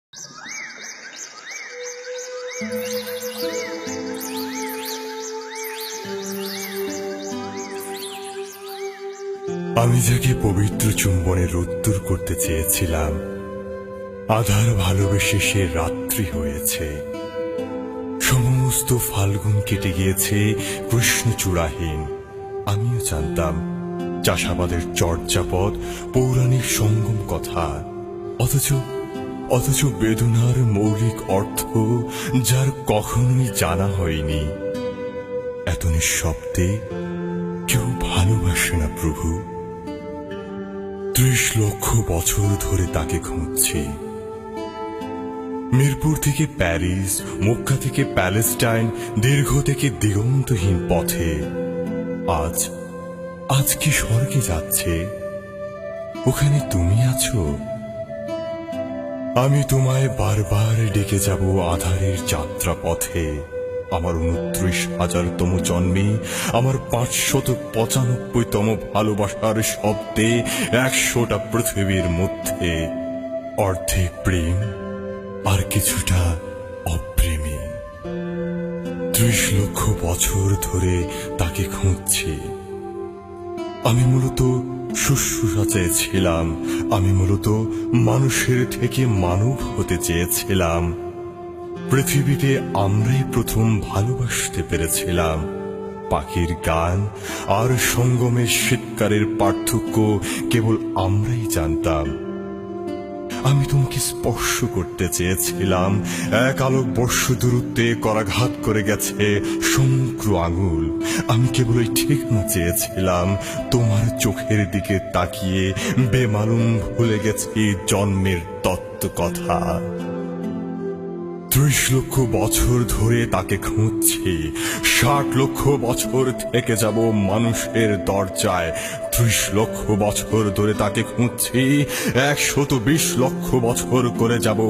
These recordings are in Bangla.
আমি যাকে পবিত্র চুম্বনে রোদ্দুর করতে চেয়েছিলাম, আধার ভালোবেসে সে রাত্রি হয়েছে। সমস্ত ফাল্গুন কেটে গিয়েছে কৃষ্ণচূড়াহীন। আমিও জানতাম চাষাবাদের চর্যাপদ, পৌরাণিক সঙ্গম কথা, অথচ বেদনার মৌলিক অর্থ যার কখনোই জানা হয়নি। এত নিঃশব্দে কেউ ভালোবাসে না প্রভু। ৩০ লক্ষ বছর ধরে তাকে খুঁজছি। মিরপুর থেকে প্যারিস, মক্কা থেকে প্যালেস্টাইন, দীর্ঘ থেকে দিগন্তহীন পথে আজ কি স্বর্গে যাচ্ছে? ওখানে তুমি আছো। আমি তোমায় বারবার ডেকে যাব আধারের যাত্রা পথে। আমার ২৯,০০০তম জন্মে, আমার ৫৯৫তম ভালোবাসার শব্দে, ১০০টা পৃথিবীর মধ্যে অর্ধেক প্রেম আর কিছুটা অপ্রেমী। ৩০ লক্ষ বছর ধরে তাকে খুঁজছি। আমি মূলত শুশ্রূষা চেয়েছিলাম, আমি মূলত মানুষের থেকে মানব হতে চেয়েছিলাম। পৃথিবীতে আমরাই প্রথম ভালোবাসতে পেরেছিলাম। পাখির গান আর সঙ্গমের শীতকারের পার্থক্য কেবল আমরাই জানতাম। আমি তোমাকে স্পর্শ করতে চেয়েছিলাম। এক আলোকবর্ষ দূরত্বে করাঘাত করে গেছে সমগ্র আঙুল। আমি কেবল ওই ঠিকানা চেয়েছিলাম। তোমার চোখের দিকে তাকিয়ে বেমালুম ভুলে গেছি জন্মের তত্ত্ব কথা। ৩০ লক্ষ বছর ধরে তাকে খুঁজছি। ৬০ লক্ষ বছর থেকে যাব মানুষের দরজায়। ৩০ লক্ষ বছর ধরে তাকে খুঁজছি। ১২০ লক্ষ বছর করে যাব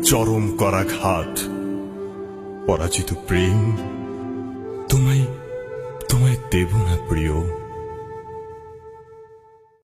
চরম করাঘাত। পরাজিত প্রেম তোমায় দেব না প্রিয়।